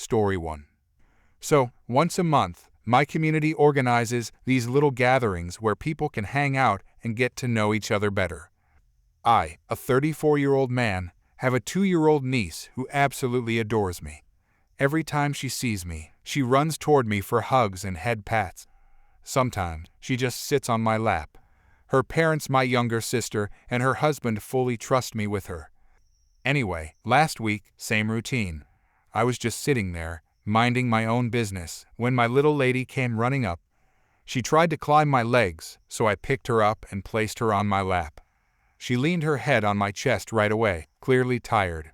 Story 1. So, once a month, my community organizes these little gatherings where people can hang out and get to know each other better. I, a 34-year-old man, have a 2-year-old niece who absolutely adores me. Every time she sees me, she runs toward me for hugs and head pats. Sometimes, she just sits on my lap. Her parents, my younger sister, and her husband fully trust me with her. Anyway, last week, same routine. I was just sitting there, minding my own business, when my little lady came running up. She tried to climb my legs, so I picked her up and placed her on my lap. She leaned her head on my chest right away, clearly tired.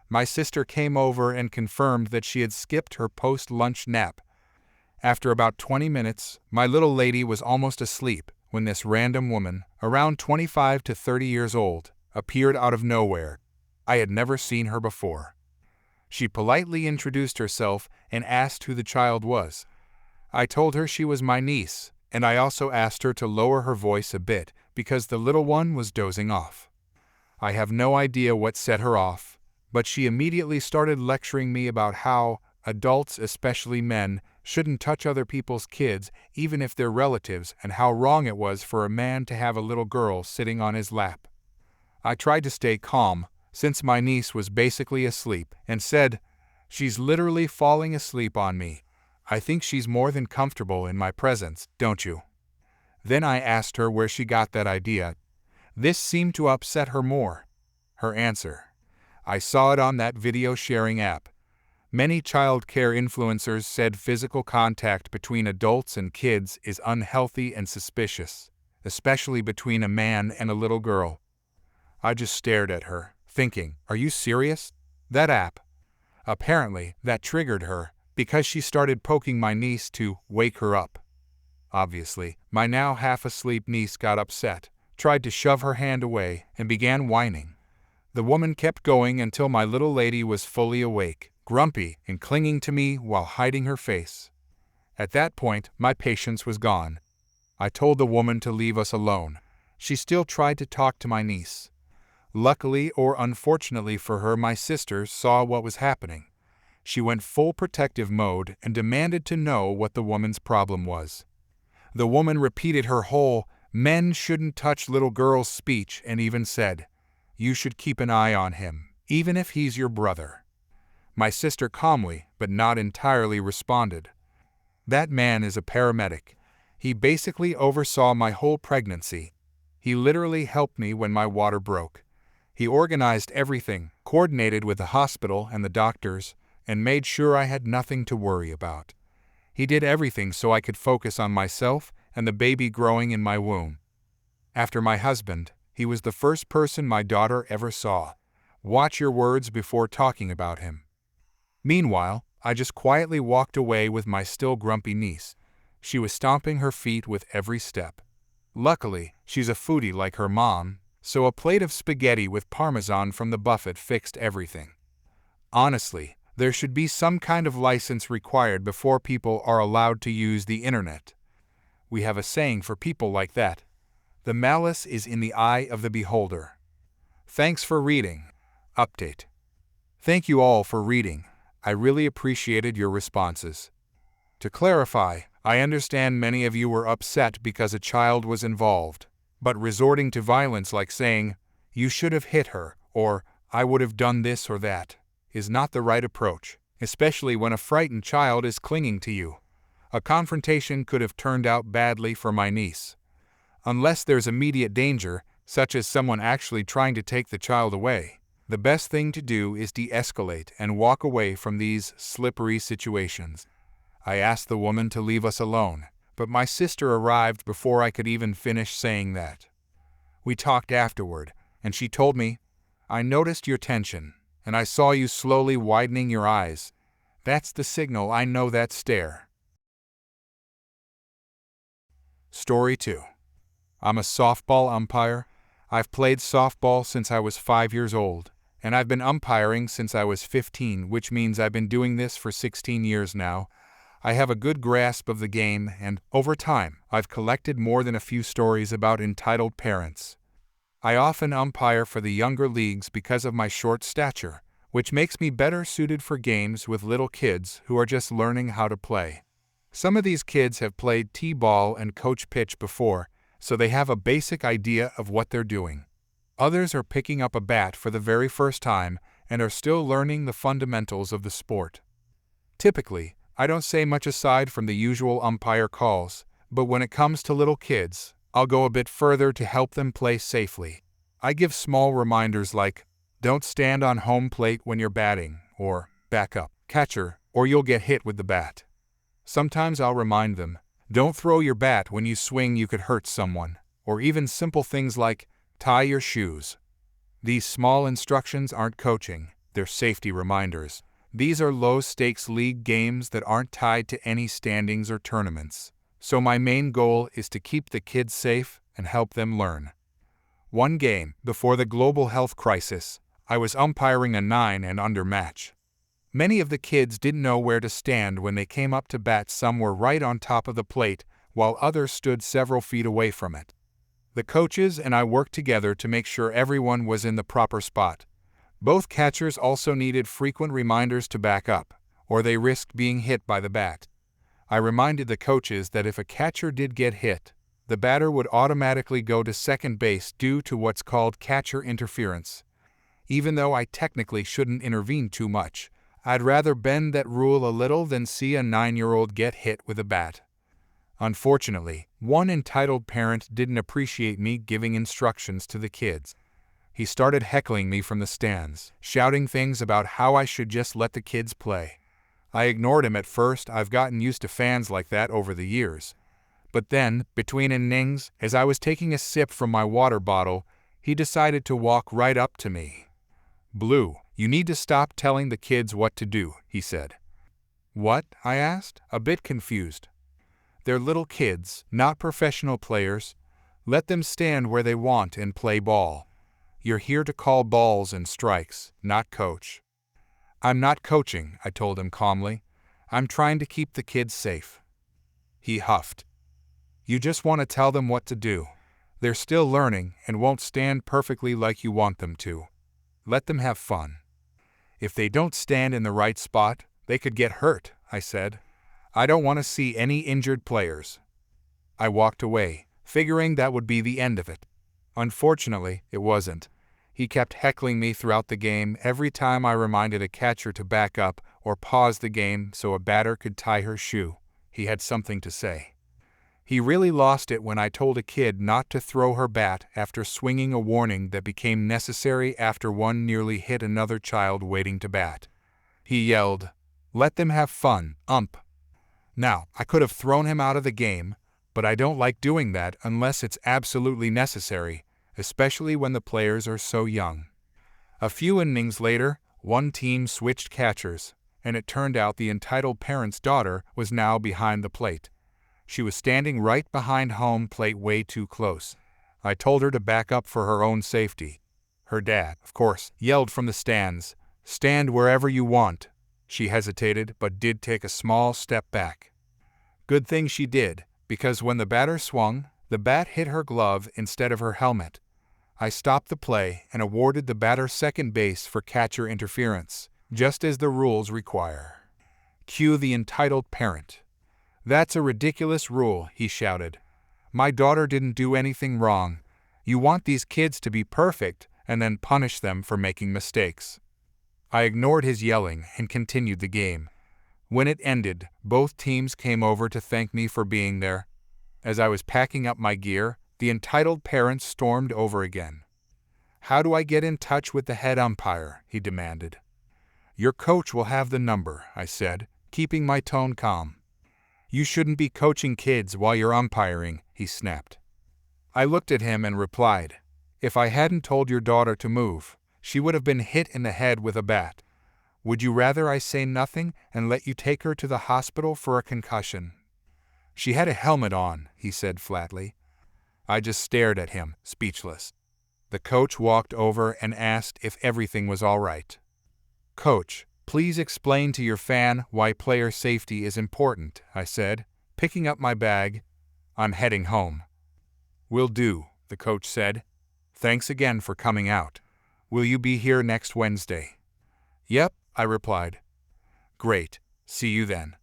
My sister came over and confirmed that she had skipped her post-lunch nap. After about 20 minutes, my little lady was almost asleep when this random woman, around 25 to 30 years old, appeared out of nowhere. I had never seen her before. She politely introduced herself and asked who the child was. I told her she was my niece, and I also asked her to lower her voice a bit because the little one was dozing off. I have no idea what set her off, but she immediately started lecturing me about how adults, especially men, shouldn't touch other people's kids even if they're relatives, and how wrong it was for a man to have a little girl sitting on his lap. I tried to stay calm, since my niece was basically asleep, and said, "She's literally falling asleep on me. I think she's more than comfortable in my presence, don't you?" Then I asked her where she got that idea. This seemed to upset her more. Her answer: "I saw it on that video sharing app. Many child care influencers said physical contact between adults and kids is unhealthy and suspicious, especially between a man and a little girl." I just stared at her, thinking, are you serious? That app? Apparently, that triggered her, because she started poking my niece to wake her up. Obviously, my now half-asleep niece got upset, tried to shove her hand away, and began whining. The woman kept going until my little lady was fully awake, grumpy, and clinging to me while hiding her face. At that point, my patience was gone. I told the woman to leave us alone. She still tried to talk to my niece. Luckily or unfortunately for her, my sister saw what was happening. She went full protective mode and demanded to know what the woman's problem was. The woman repeated her whole "men shouldn't touch little girls" speech and even said, "You should keep an eye on him, even if he's your brother." My sister calmly, but not entirely, responded, "That man is a paramedic. He basically oversaw my whole pregnancy. He literally helped me when my water broke. He organized everything, coordinated with the hospital and the doctors, and made sure I had nothing to worry about. He did everything so I could focus on myself and the baby growing in my womb. After my husband, he was the first person my daughter ever saw. Watch your words before talking about him." Meanwhile, I just quietly walked away with my still grumpy niece. She was stomping her feet with every step. Luckily, she's a foodie like her mom, so a plate of spaghetti with parmesan from the buffet fixed everything. Honestly, there should be some kind of license required before people are allowed to use the internet. We have a saying for people like that: "The malice is in the eye of the beholder." Thanks for reading. Update. Thank you all for reading. I really appreciated your responses. To clarify, I understand many of you were upset because a child was involved, but resorting to violence like saying, "You should have hit her," or "I would have done this or that," is not the right approach, especially when a frightened child is clinging to you. A confrontation could have turned out badly for my niece. Unless there's immediate danger, such as someone actually trying to take the child away, the best thing to do is de-escalate and walk away from these slippery situations. I asked the woman to leave us alone, but my sister arrived before I could even finish saying that. We talked afterward, and she told me, "I noticed your tension, and I saw you slowly widening your eyes. That's the signal. I know that stare." Story 2. I'm a softball umpire. I've played softball since I was 5 years old, and I've been umpiring since I was 15, which means I've been doing this for 16 years now. I have a good grasp of the game, and over time, I've collected more than a few stories about entitled parents. I often umpire for the younger leagues because of my short stature, which makes me better suited for games with little kids who are just learning how to play. Some of these kids have played t-ball and coach pitch before, so they have a basic idea of what they're doing. Others are picking up a bat for the very first time and are still learning the fundamentals of the sport. Typically, I don't say much aside from the usual umpire calls, but when it comes to little kids, I'll go a bit further to help them play safely. I give small reminders like, don't stand on home plate when you're batting, or back up, catcher, or you'll get hit with the bat. Sometimes I'll remind them, don't throw your bat when you swing, you could hurt someone, or even simple things like, tie your shoes. These small instructions aren't coaching, they're safety reminders. These are low-stakes league games that aren't tied to any standings or tournaments. So my main goal is to keep the kids safe and help them learn. One game, before the global health crisis, I was umpiring a 9 and under match. Many of the kids didn't know where to stand when they came up to bat. Some were right on top of the plate, while others stood several feet away from it. The coaches and I worked together to make sure everyone was in the proper spot. Both catchers also needed frequent reminders to back up, or they risked being hit by the bat. I reminded the coaches that if a catcher did get hit, the batter would automatically go to second base due to what's called catcher interference. Even though I technically shouldn't intervene too much, I'd rather bend that rule a little than see a 9-year-old get hit with a bat. Unfortunately, one entitled parent didn't appreciate me giving instructions to the kids. He started heckling me from the stands, shouting things about how I should just let the kids play. I ignored him at first. I've gotten used to fans like that over the years. But then, between innings, as I was taking a sip from my water bottle, he decided to walk right up to me. "Blue, you need to stop telling the kids what to do," he said. "What?" I asked, a bit confused. "They're little kids, not professional players. Let them stand where they want and play ball. You're here to call balls and strikes, not coach." "I'm not coaching," I told him calmly. "I'm trying to keep the kids safe." He huffed. "You just want to tell them what to do. They're still learning and won't stand perfectly like you want them to. Let them have fun." "If they don't stand in the right spot, they could get hurt," I said. "I don't want to see any injured players." I walked away, figuring that would be the end of it. Unfortunately, it wasn't. He kept heckling me throughout the game every time I reminded a catcher to back up or pause the game so a batter could tie her shoe. He had something to say. He really lost it when I told a kid not to throw her bat after swinging a warning that became necessary after one nearly hit another child waiting to bat. He yelled, "Let them have fun, ump." Now, I could have thrown him out of the game, but I don't like doing that unless it's absolutely necessary, especially when the players are so young. A few innings later, one team switched catchers, and it turned out the entitled parent's daughter was now behind the plate. She was standing right behind home plate way too close. I told her to back up for her own safety. Her dad, of course, yelled from the stands, "Stand wherever you want." She hesitated but did take a small step back. Good thing she did, because when the batter swung, the bat hit her glove instead of her helmet. I stopped the play and awarded the batter second base for catcher interference, just as the rules require. Cue the entitled parent. "That's a ridiculous rule," he shouted. "My daughter didn't do anything wrong. You want these kids to be perfect and then punish them for making mistakes." I ignored his yelling and continued the game. When it ended, both teams came over to thank me for being there. As I was packing up my gear, the entitled parent stormed over again. "How do I get in touch with the head umpire?" he demanded. "Your coach will have the number," I said, keeping my tone calm. "You shouldn't be coaching kids while you're umpiring," he snapped. I looked at him and replied, "If I hadn't told your daughter to move, she would have been hit in the head with a bat. Would you rather I say nothing and let you take her to the hospital for a concussion?" "She had a helmet on," he said flatly. I just stared at him, speechless. The coach walked over and asked if everything was all right. "Coach, please explain to your fan why player safety is important," I said, picking up my bag. "I'm heading home." "Will do," the coach said. "Thanks again for coming out. Will you be here next Wednesday?" Yep, I replied. Great. See you then.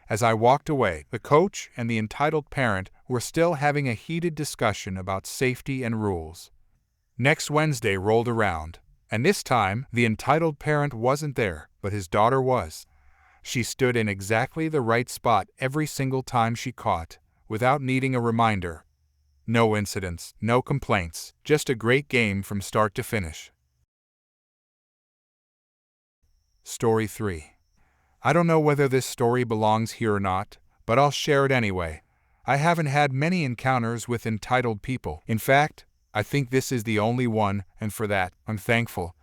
As I walked away, the coach and the entitled parent were still having a heated discussion about safety and rules. Next Wednesday rolled around, and this time the entitled parent wasn't there, but his daughter was. She stood in exactly the right spot every single time she caught, without needing a reminder. No incidents, no complaints, just a great game from start to finish. Story 3. I don't know whether this story belongs here or not, but I'll share it anyway. I haven't had many encounters with entitled people. In fact, I think this is the only one, and for that, I'm thankful.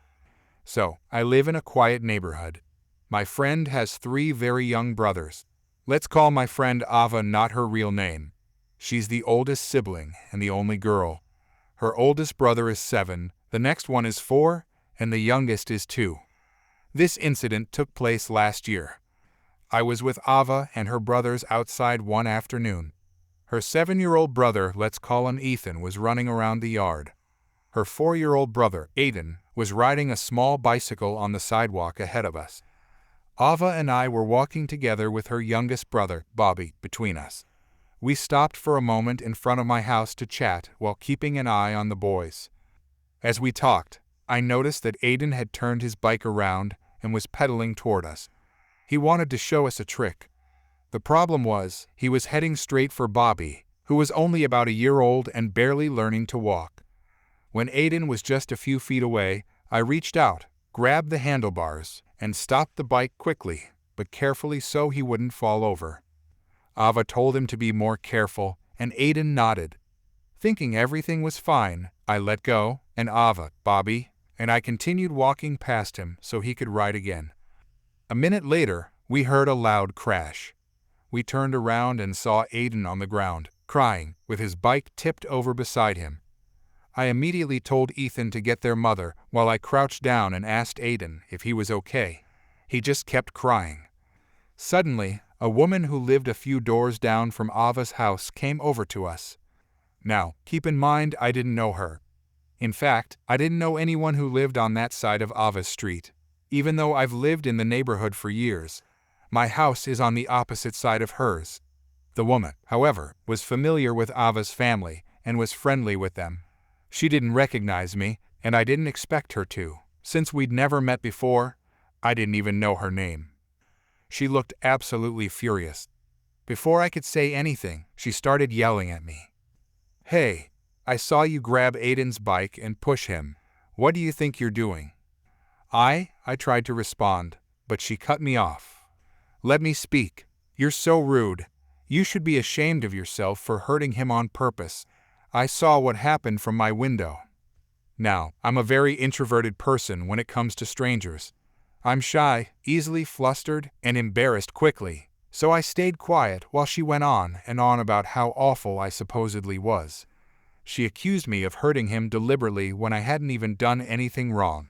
So, I live in a quiet neighborhood. My friend has 3 very young brothers. Let's call my friend Ava not her real name. She's the oldest sibling and the only girl. Her oldest brother is 7, the next one is 4, and the youngest is 2. This incident took place last year. I was with Ava and her brothers outside one afternoon. Her 7-year-old brother, let's call him Ethan, was running around the yard. Her 4-year-old brother, Aiden, was riding a small bicycle on the sidewalk ahead of us. Ava and I were walking together with her youngest brother, Bobby, between us. We stopped for a moment in front of my house to chat while keeping an eye on the boys. As we talked, I noticed that Aiden had turned his bike around and was pedaling toward us. He wanted to show us a trick. The problem was, he was heading straight for Bobby, who was only about a year old and barely learning to walk. When Aiden was just a few feet away, I reached out, grabbed the handlebars, and stopped the bike quickly, but carefully so he wouldn't fall over. Ava told him to be more careful, and Aiden nodded. Thinking everything was fine, I let go, and Ava, Bobby, and I continued walking past him so he could ride again. A minute later, we heard a loud crash. We turned around and saw Aiden on the ground, crying, with his bike tipped over beside him. I immediately told Ethan to get their mother while I crouched down and asked Aiden if he was okay. He just kept crying. Suddenly, a woman who lived a few doors down from Ava's house came over to us. Now, keep in mind I didn't know her. In fact, I didn't know anyone who lived on that side of Ava's street. Even though I've lived in the neighborhood for years, my house is on the opposite side of hers. The woman, however, was familiar with Ava's family and was friendly with them. She didn't recognize me, and I didn't expect her to. Since we'd never met before, I didn't even know her name. She looked absolutely furious. Before I could say anything, she started yelling at me. "Hey, I saw you grab Aiden's bike and push him. What do you think you're doing?" I tried to respond, but she cut me off. "Let me speak. You're so rude. You should be ashamed of yourself for hurting him on purpose. I saw what happened from my window." Now, I'm a very introverted person when it comes to strangers. I'm shy, easily flustered, and embarrassed quickly, so I stayed quiet while she went on and on about how awful I supposedly was. She accused me of hurting him deliberately when I hadn't even done anything wrong.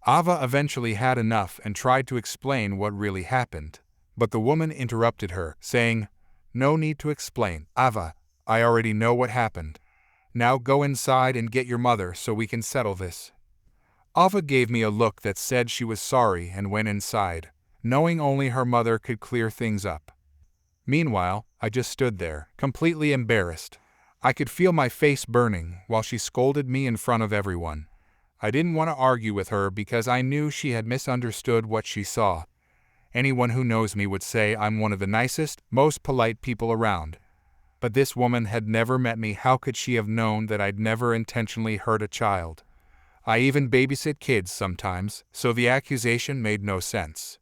Ava eventually had enough and tried to explain what really happened, but the woman interrupted her, saying, "No need to explain, Ava. I already know what happened. Now go inside and get your mother so we can settle this." Ava gave me a look that said she was sorry and went inside, knowing only her mother could clear things up. Meanwhile, I just stood there, completely embarrassed. I could feel my face burning while she scolded me in front of everyone. I didn't want to argue with her because I knew she had misunderstood what she saw. Anyone who knows me would say I'm one of the nicest, most polite people around. But this woman had never met me. How could she have known that I'd never intentionally hurt a child? I even babysit kids sometimes, so the accusation made no sense.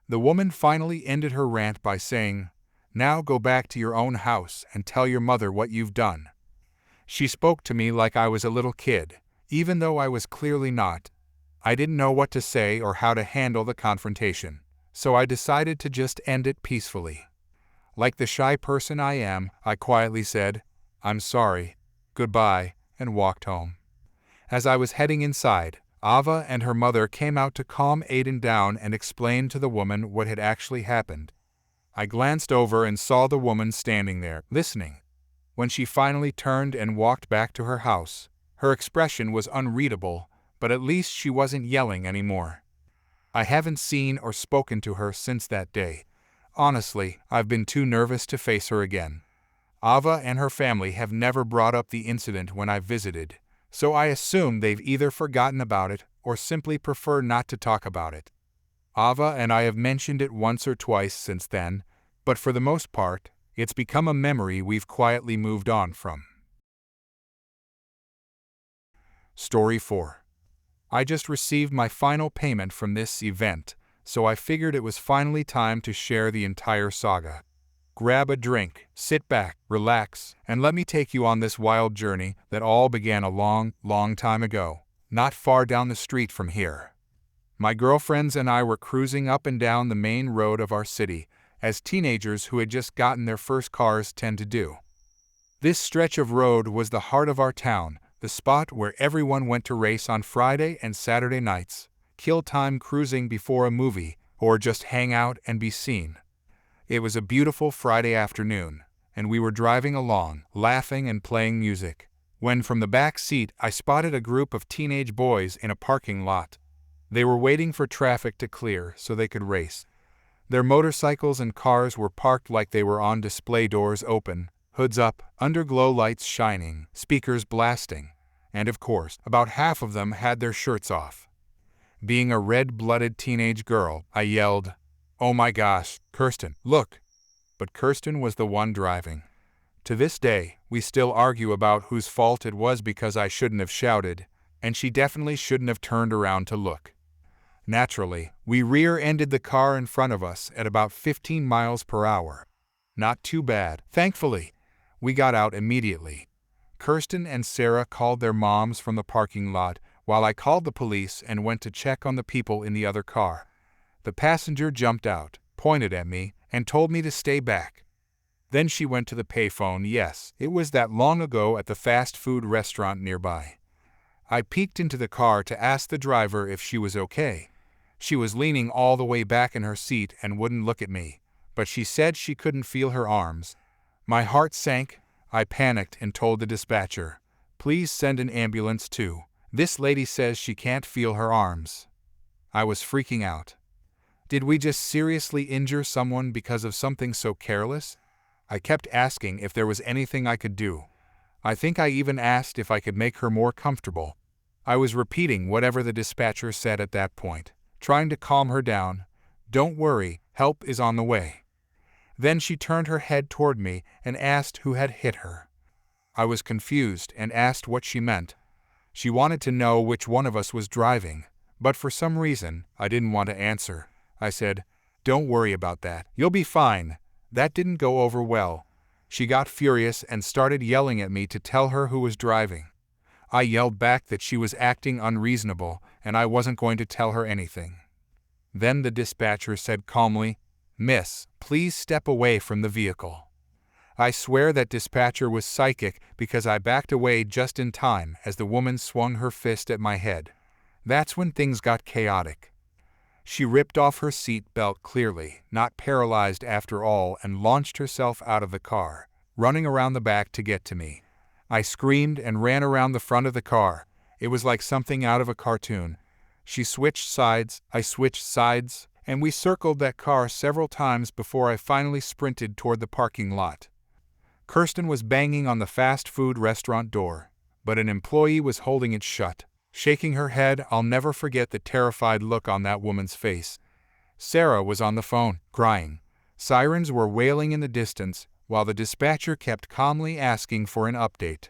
The woman finally ended her rant by saying, "Now go back to your own house and tell your mother what you've done." She spoke to me like I was a little kid, even though I was clearly not. I didn't know what to say or how to handle the confrontation, so I decided to just end it peacefully. Like the shy person I am, I quietly said, "I'm sorry, goodbye," and walked home. As I was heading inside, Ava and her mother came out to calm Aiden down and explain to the woman what had actually happened. I glanced over and saw the woman standing there, listening. When she finally turned and walked back to her house, her expression was unreadable, but at least she wasn't yelling anymore. I haven't seen or spoken to her since that day. Honestly, I've been too nervous to face her again. Ava and her family have never brought up the incident when I visited, so I assume they've either forgotten about it or simply prefer not to talk about it. Ava and I have mentioned it once or twice since then, but for the most part, it's become a memory we've quietly moved on from. Story 4. I just received my final payment from this event, so I figured it was finally time to share the entire saga. Grab a drink, sit back, relax, and let me take you on this wild journey that all began a long, long time ago, not far down the street from here. My girlfriends and I were cruising up and down the main road of our city, as teenagers who had just gotten their first cars tend to do. This stretch of road was the heart of our town, the spot where everyone went to race on Friday and Saturday nights, kill time cruising before a movie, or just hang out and be seen. It was a beautiful Friday afternoon, and we were driving along, laughing and playing music, when from the back seat I spotted a group of teenage boys in a parking lot. They were waiting for traffic to clear so they could race. Their motorcycles and cars were parked like they were on display, doors open, hoods up, underglow lights shining, speakers blasting, and of course, about half of them had their shirts off. Being a red-blooded teenage girl, I yelled, "Oh my gosh, Kirsten, look!" But Kirsten was the one driving. To this day, we still argue about whose fault it was because I shouldn't have shouted, and she definitely shouldn't have turned around to look. Naturally, we rear-ended the car in front of us at about 15 miles per hour. Not too bad, thankfully. We got out immediately. Kirsten and Sarah called their moms from the parking lot, while I called the police and went to check on the people in the other car. The passenger jumped out, pointed at me, and told me to stay back. Then she went to the payphone. Yes, it was that long ago at the fast food restaurant nearby. I peeked into the car to ask the driver if she was okay. She was leaning all the way back in her seat and wouldn't look at me, but she said she couldn't feel her arms. My heart sank. I panicked and told the dispatcher, "Please send an ambulance too. This lady says she can't feel her arms." I was freaking out. Did we just seriously injure someone because of something so careless? I kept asking if there was anything I could do. I think I even asked if I could make her more comfortable. I was repeating whatever the dispatcher said at that point, trying to calm her down. "Don't worry, help is on the way." Then she turned her head toward me and asked who had hit her. I was confused and asked what she meant. She wanted to know which one of us was driving, but for some reason, I didn't want to answer. I said, "Don't worry about that. You'll be fine." That didn't go over well. She got furious and started yelling at me to tell her who was driving. I yelled back that she was acting unreasonable and I wasn't going to tell her anything. Then the dispatcher said calmly, "Miss, please step away from the vehicle." I swear that dispatcher was psychic because I backed away just in time as the woman swung her fist at my head. That's when things got chaotic. She ripped off her seat belt, clearly not paralyzed after all, and launched herself out of the car, running around the back to get to me. I screamed and ran around the front of the car. It was like something out of a cartoon. She switched sides, I switched sides, and we circled that car several times before I finally sprinted toward the parking lot. Kirsten was banging on the fast food restaurant door, but an employee was holding it shut. Shaking her head, I'll never forget the terrified look on that woman's face. Sarah was on the phone, crying. Sirens were wailing in the distance, while the dispatcher kept calmly asking for an update.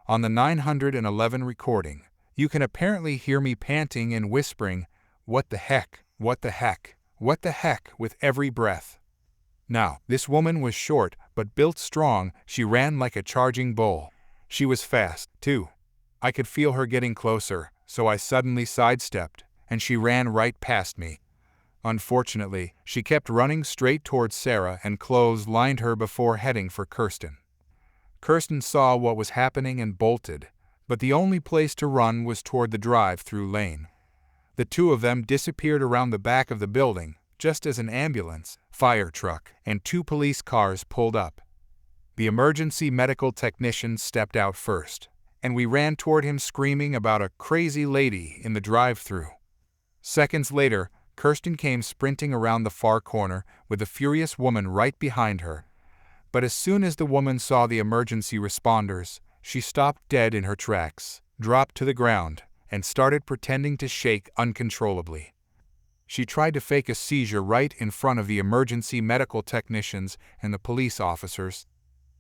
On the 911 recording, you can apparently hear me panting and whispering, "What the heck, what the heck, what the heck," with every breath. Now, this woman was short, but built strong. She ran like a charging bull. She was fast, too. I could feel her getting closer, so I suddenly sidestepped, and she ran right past me. Unfortunately, she kept running straight towards Sarah and clotheslined her before heading for Kirsten. Kirsten saw what was happening and bolted, but the only place to run was toward the drive-through lane. The two of them disappeared around the back of the building, just as an ambulance, fire truck, and 2 police cars pulled up. The emergency medical technician stepped out first, and we ran toward him screaming about a crazy lady in the drive-thru. Seconds later, Kirsten came sprinting around the far corner with a furious woman right behind her. But as soon as the woman saw the emergency responders, she stopped dead in her tracks, dropped to the ground, and started pretending to shake uncontrollably. She tried to fake a seizure right in front of the emergency medical technicians and the police officers.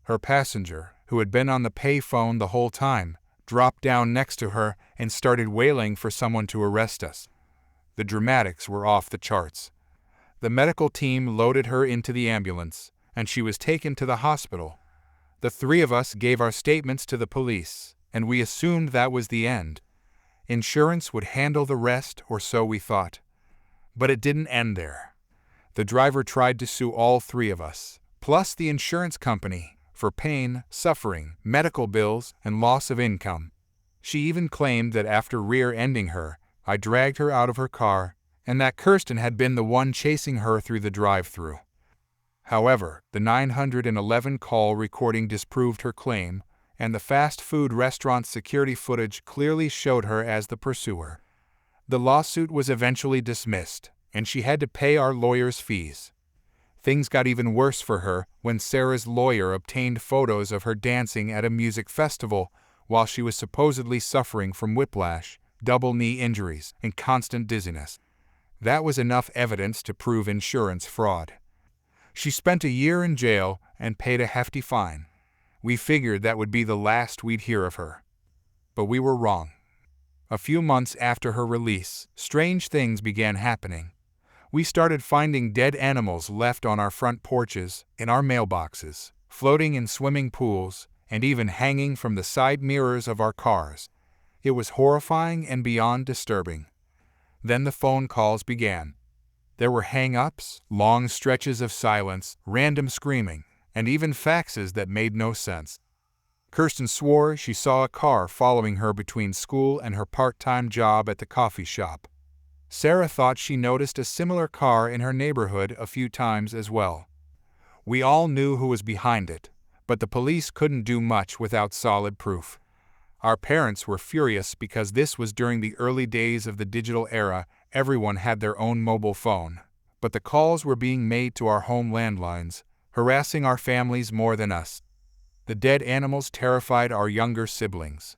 Her passenger, who had been on the pay phone the whole time, dropped down next to her and started wailing for someone to arrest us. The dramatics were off the charts. The medical team loaded her into the ambulance, and she was taken to the hospital. The three of us gave our statements to the police, and we assumed that was the end. Insurance would handle the rest, or so we thought. But it didn't end there. The driver tried to sue all three of us, plus the insurance company, for pain, suffering, medical bills, and loss of income. She even claimed that after rear-ending her, I dragged her out of her car, and that Kirsten had been the one chasing her through the drive-thru. However, the 911 call recording disproved her claim, and the fast food restaurant's security footage clearly showed her as the pursuer. The lawsuit was eventually dismissed, and she had to pay our lawyer's fees. Things got even worse for her when Sarah's lawyer obtained photos of her dancing at a music festival while she was supposedly suffering from whiplash, double knee injuries, and constant dizziness. That was enough evidence to prove insurance fraud. She spent a year in jail and paid a hefty fine. We figured that would be the last we'd hear of her. But we were wrong. A few months after her release, strange things began happening. We started finding dead animals left on our front porches, in our mailboxes, floating in swimming pools, and even hanging from the side mirrors of our cars. It was horrifying and beyond disturbing. Then the phone calls began. There were hang-ups, long stretches of silence, random screaming, and even faxes that made no sense. Kirsten swore she saw a car following her between school and her part-time job at the coffee shop. Sarah thought she noticed a similar car in her neighborhood a few times as well. We all knew who was behind it, but the police couldn't do much without solid proof. Our parents were furious because this was during the early days of the digital era. Everyone had their own mobile phone, but the calls were being made to our home landlines, harassing our families more than us. The dead animals terrified our younger siblings.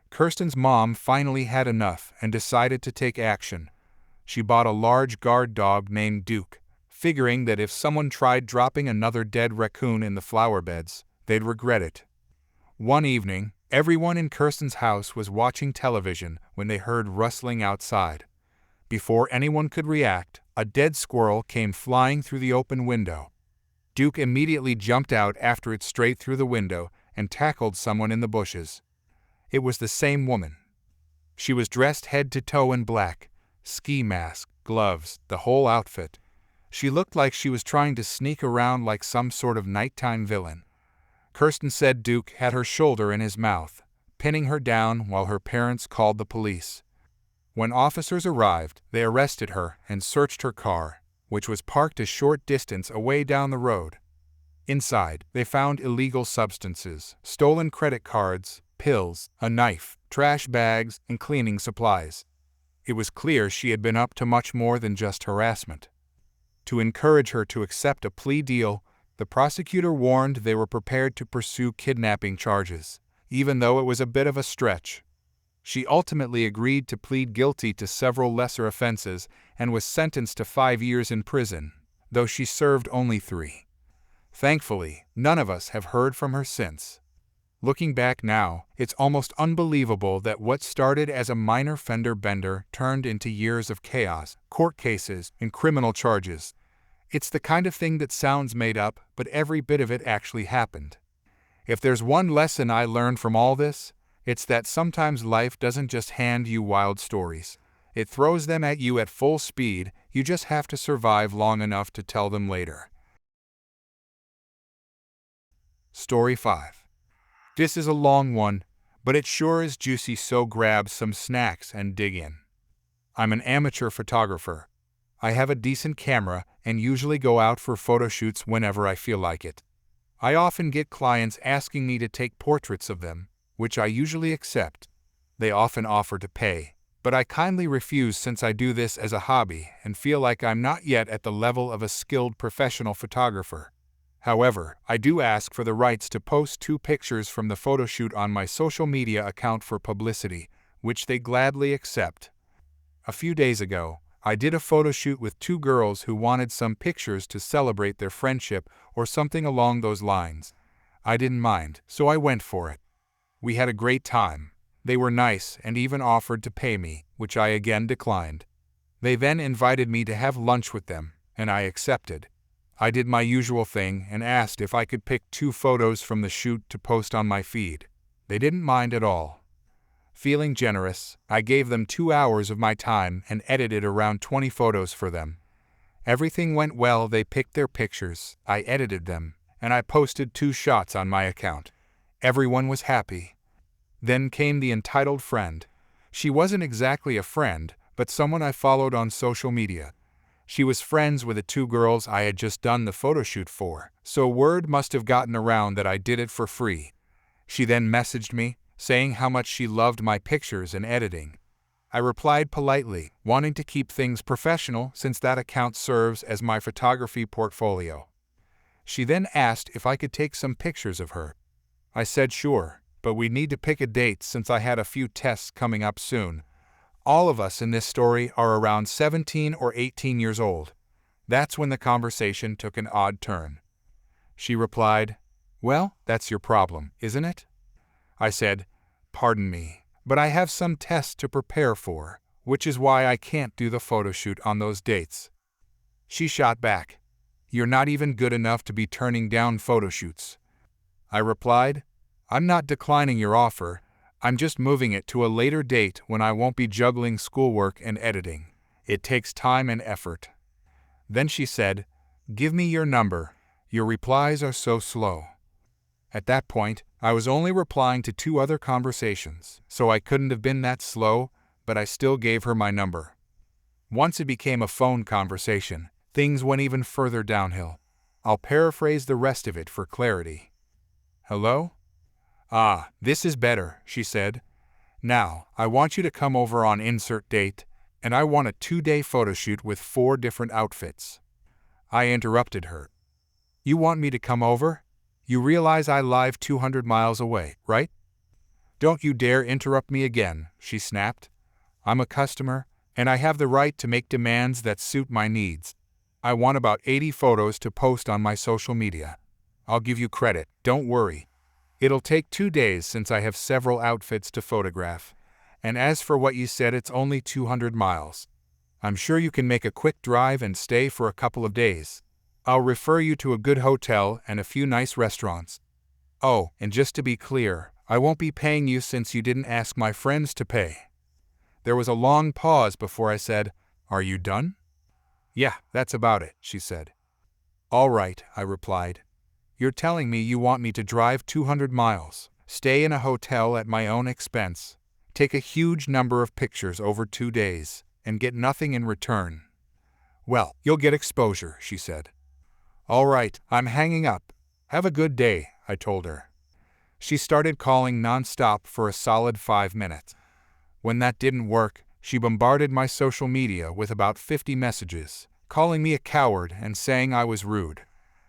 Kirsten's mom finally had enough and decided to take action. She bought a large guard dog named Duke, figuring that if someone tried dropping another dead raccoon in the flower beds, they'd regret it. One evening, everyone in Kirsten's house was watching television when they heard rustling outside. Before anyone could react, a dead squirrel came flying through the open window. Duke immediately jumped out after it straight through the window and tackled someone in the bushes. It was the same woman. She was dressed head to toe in black, ski mask, gloves, the whole outfit. She looked like she was trying to sneak around like some sort of nighttime villain. Kirsten said Duke had her shoulder in his mouth, pinning her down while her parents called the police. When officers arrived, they arrested her and searched her car, which was parked a short distance away down the road. Inside, they found illegal substances, stolen credit cards, pills, a knife, trash bags, and cleaning supplies. It was clear she had been up to much more than just harassment. To encourage her to accept a plea deal, the prosecutor warned they were prepared to pursue kidnapping charges, even though it was a bit of a stretch. She ultimately agreed to plead guilty to several lesser offenses and was sentenced to 5 years in prison, though she served only 3. Thankfully, none of us have heard from her since. Looking back now, it's almost unbelievable that what started as a minor fender bender turned into years of chaos, court cases, and criminal charges. It's the kind of thing that sounds made up, but every bit of it actually happened. If there's one lesson I learned from all this, it's that sometimes life doesn't just hand you wild stories. It throws them at you at full speed. You just have to survive long enough to tell them later. Story 5. This is a long one, but it sure is juicy, so grab some snacks and dig in. I'm an amateur photographer. I have a decent camera and usually go out for photo shoots whenever I feel like it. I often get clients asking me to take portraits of them, which I usually accept. They often offer to pay. But I kindly refuse since I do this as a hobby and feel like I'm not yet at the level of a skilled professional photographer. However, I do ask for the rights to post 2 pictures from the photo shoot on my social media account for publicity, which they gladly accept. A few days ago, I did a photo shoot with 2 girls who wanted some pictures to celebrate their friendship or something along those lines. I didn't mind, so I went for it. We had a great time. They were nice and even offered to pay me, which I again declined. They then invited me to have lunch with them, and I accepted. I did my usual thing and asked if I could pick 2 photos from the shoot to post on my feed. They didn't mind at all. Feeling generous, I gave them 2 hours of my time and edited around 20 photos for them. Everything went well. They picked their pictures, I edited them, and I posted 2 shots on my account. Everyone was happy. Then came the entitled friend. She wasn't exactly a friend, but someone I followed on social media. She was friends with the 2 girls I had just done the photo shoot for, so word must have gotten around that I did it for free. She then messaged me, saying how much she loved my pictures and editing. I replied politely, wanting to keep things professional since that account serves as my photography portfolio. She then asked if I could take some pictures of her. I said sure, but we need to pick a date since I had a few tests coming up soon. All of us in this story are around 17 or 18 years old. That's when the conversation took an odd turn. She replied, "Well, that's your problem, isn't it?" I said, "Pardon me, but I have some tests to prepare for, which is why I can't do the photo shoot on those dates." She shot back, "You're not even good enough to be turning down photo shoots." I replied, "I'm not declining your offer. I'm just moving it to a later date when I won't be juggling schoolwork and editing. It takes time and effort." Then she said, "Give me your number. Your replies are so slow." At that point, I was only replying to 2 other conversations, so I couldn't have been that slow, but I still gave her my number. Once it became a phone conversation, things went even further downhill. I'll paraphrase the rest of it for clarity. "Hello? Ah, this is better," she said. "Now, I want you to come over on insert date, and I want a 2-day photo shoot with 4 different outfits." I interrupted her. "You want me to come over? You realize I live 200 miles away, right?" "Don't you dare interrupt me again," she snapped. "I'm a customer, and I have the right to make demands that suit my needs. I want about 80 photos to post on my social media. I'll give you credit, don't worry. It'll take 2 days since I have several outfits to photograph. And as for what you said, it's only 200 miles. I'm sure you can make a quick drive and stay for a couple of days. I'll refer you to a good hotel and a few nice restaurants. Oh, and just to be clear, I won't be paying you since you didn't ask my friends to pay." There was a long pause before I said, "Are you done?" "Yeah, that's about it," she said. "All right," I replied. "You're telling me you want me to drive 200 miles, stay in a hotel at my own expense, take a huge number of pictures over 2 days, and get nothing in return. Well, you'll get exposure," she said. "All right, I'm hanging up. Have a good day," I told her. She started calling non-stop for a solid 5 minutes. When that didn't work, she bombarded my social media with about 50 messages, calling me a coward and saying I was rude.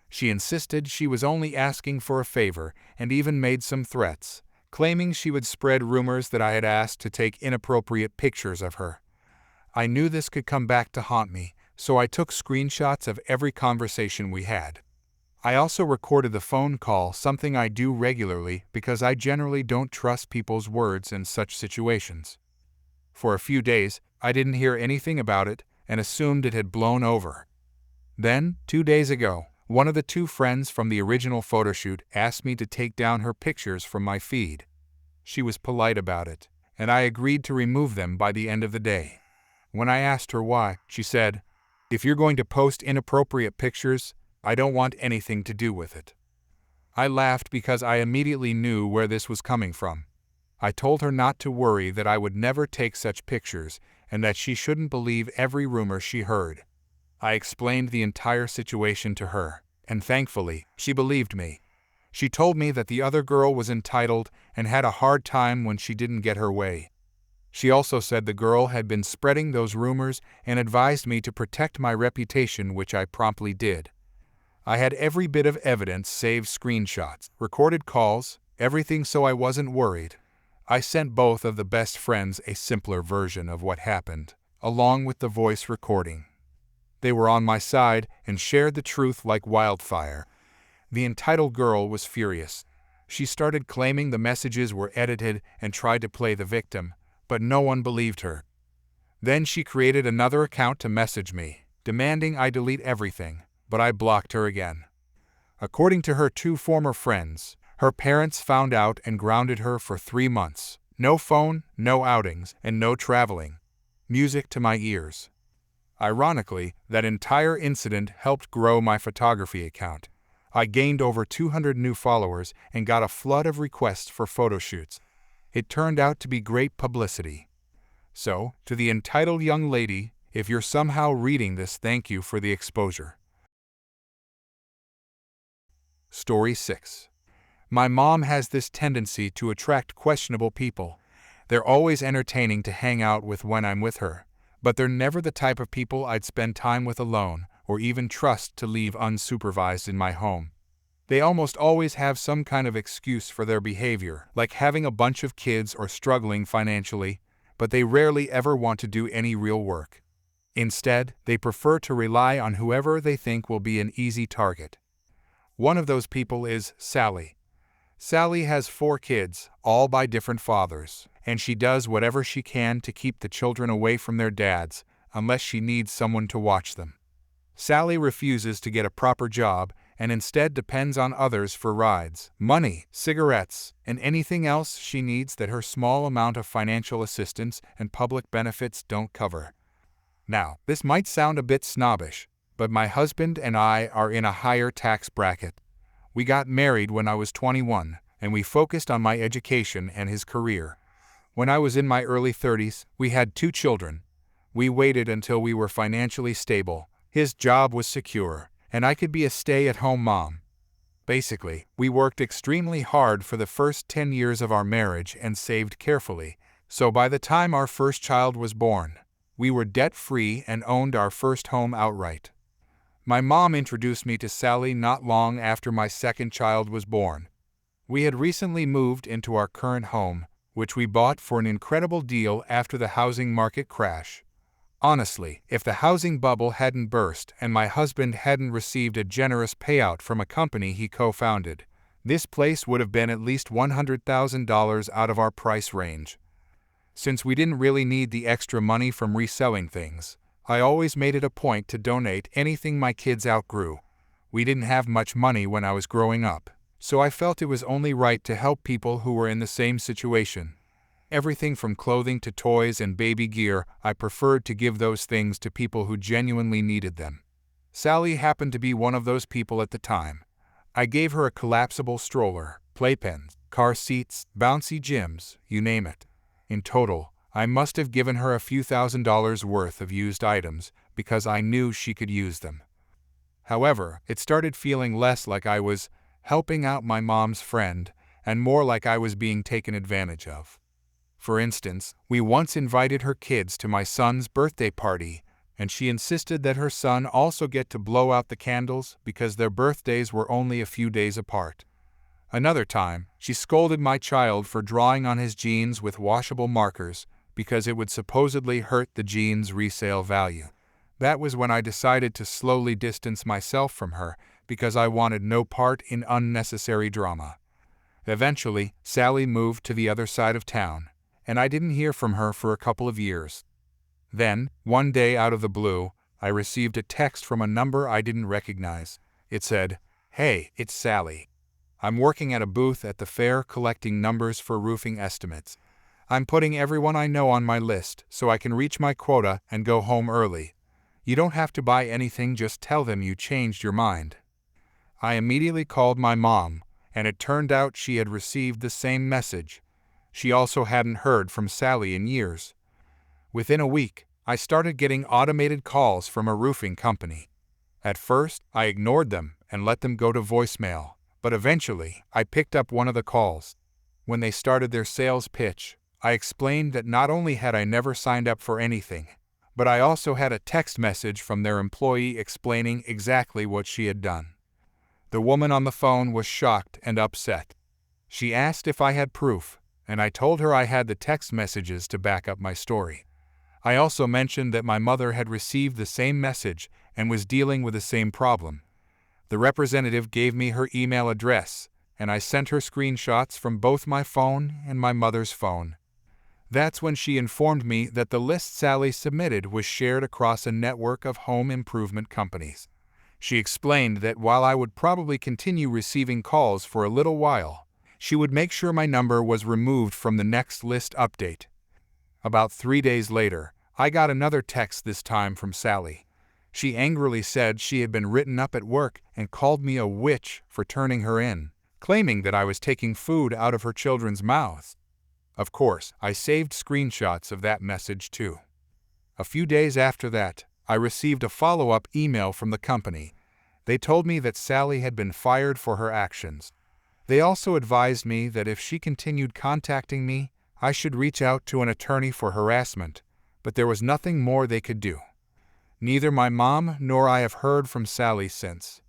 She insisted she was only asking for a favor and even made some threats, claiming she would spread rumors that I had asked to take inappropriate pictures of her. I knew this could come back to haunt me, so I took screenshots of every conversation we had. I also recorded the phone call, something I do regularly because I generally don't trust people's words in such situations. For a few days, I didn't hear anything about it and assumed it had blown over. Then, 2 days ago, one of the 2 friends from the original photoshoot asked me to take down her pictures from my feed. She was polite about it, and I agreed to remove them by the end of the day. When I asked her why, she said, "If you're going to post inappropriate pictures, I don't want anything to do with it." I laughed because I immediately knew where this was coming from. I told her not to worry, that I would never take such pictures and that she shouldn't believe every rumor she heard. I explained the entire situation to her, and thankfully, she believed me. She told me that the other girl was entitled and had a hard time when she didn't get her way. She also said the girl had been spreading those rumors and advised me to protect my reputation, which I promptly did. I had every bit of evidence, saved screenshots, recorded calls, everything, so I wasn't worried. I sent both of the best friends a simpler version of what happened, along with the voice recording. They were on my side and shared the truth like wildfire. The entitled girl was furious. She started claiming the messages were edited and tried to play the victim, but no one believed her. Then she created another account to message me, demanding I delete everything, but I blocked her again. According to her two former friends, her parents found out and grounded her for 3 months. No phone, no outings, and no traveling. Music to my ears. Ironically, that entire incident helped grow my photography account. I gained over 200 new followers and got a flood of requests for photo shoots. It turned out to be great publicity. So, to the entitled young lady, if you're somehow reading this, thank you for the exposure. Story 6. My mom has this tendency to attract questionable people. They're always entertaining to hang out with when I'm with her, but they're never the type of people I'd spend time with alone or even trust to leave unsupervised in my home. They almost always have some kind of excuse for their behavior, like having a bunch of kids or struggling financially, but they rarely ever want to do any real work. Instead, they prefer to rely on whoever they think will be an easy target. One of those people is Sally. Sally has 4 kids, all by different fathers, and she does whatever she can to keep the children away from their dads, unless she needs someone to watch them. Sally refuses to get a proper job and instead depends on others for rides, money, cigarettes, and anything else she needs that her small amount of financial assistance and public benefits don't cover. Now, this might sound a bit snobbish, but my husband and I are in a higher tax bracket. We got married when I was 21, and we focused on my education and his career. When I was in my early 30s, we had 2 children. We waited until we were financially stable. His job was secure, and I could be a stay-at-home mom. Basically, we worked extremely hard for the first 10 years of our marriage and saved carefully, so by the time our first child was born, we were debt-free and owned our first home outright. My mom introduced me to Sally not long after my second child was born. We had recently moved into our current home, which we bought for an incredible deal after the housing market crash. Honestly, if the housing bubble hadn't burst and my husband hadn't received a generous payout from a company he co-founded, this place would have been at least $100,000 out of our price range. Since we didn't really need the extra money from reselling things, I always made it a point to donate anything my kids outgrew. We didn't have much money when I was growing up, so I felt it was only right to help people who were in the same situation. Everything from clothing to toys and baby gear, I preferred to give those things to people who genuinely needed them. Sally happened to be one of those people at the time. I gave her a collapsible stroller, playpens, car seats, bouncy gyms, you name it. In total, I must have given her a few $1,000s worth of used items because I knew she could use them. However, it started feeling less like I was helping out my mom's friend and more like I was being taken advantage of. For instance, we once invited her kids to my son's birthday party, and she insisted that her son also get to blow out the candles because their birthdays were only a few days apart. Another time, she scolded my child for drawing on his jeans with washable markers because it would supposedly hurt the jeans' resale value. That was when I decided to slowly distance myself from her because I wanted no part in unnecessary drama. Eventually, Sally moved to the other side of town, and I didn't hear from her for a couple of years. Then, one day out of the blue, I received a text from a number I didn't recognize. It said, "Hey, it's Sally. I'm working at a booth at the fair collecting numbers for roofing estimates. I'm putting everyone I know on my list so I can reach my quota and go home early. You don't have to buy anything, just tell them you changed your mind." I immediately called my mom, and it turned out she had received the same message. She also hadn't heard from Sally in years. Within a week, I started getting automated calls from a roofing company. At first, I ignored them and let them go to voicemail, but eventually, I picked up one of the calls. When they started their sales pitch, I explained that not only had I never signed up for anything, but I also had a text message from their employee explaining exactly what she had done. The woman on the phone was shocked and upset. She asked if I had proof, and I told her I had the text messages to back up my story. I also mentioned that my mother had received the same message and was dealing with the same problem. The representative gave me her email address, and I sent her screenshots from both my phone and my mother's phone. That's when she informed me that the list Sally submitted was shared across a network of home improvement companies. She explained that while I would probably continue receiving calls for a little while, she would make sure my number was removed from the next list update. About 3 days later, I got another text, this time from Sally. She angrily said she had been written up at work and called me a witch for turning her in, claiming that I was taking food out of her children's mouths. Of course, I saved screenshots of that message too. A few days after that, I received a follow-up email from the company. They told me that Sally had been fired for her actions. They also advised me that if she continued contacting me, I should reach out to an attorney for harassment, but there was nothing more they could do. Neither my mom nor I have heard from Sally since.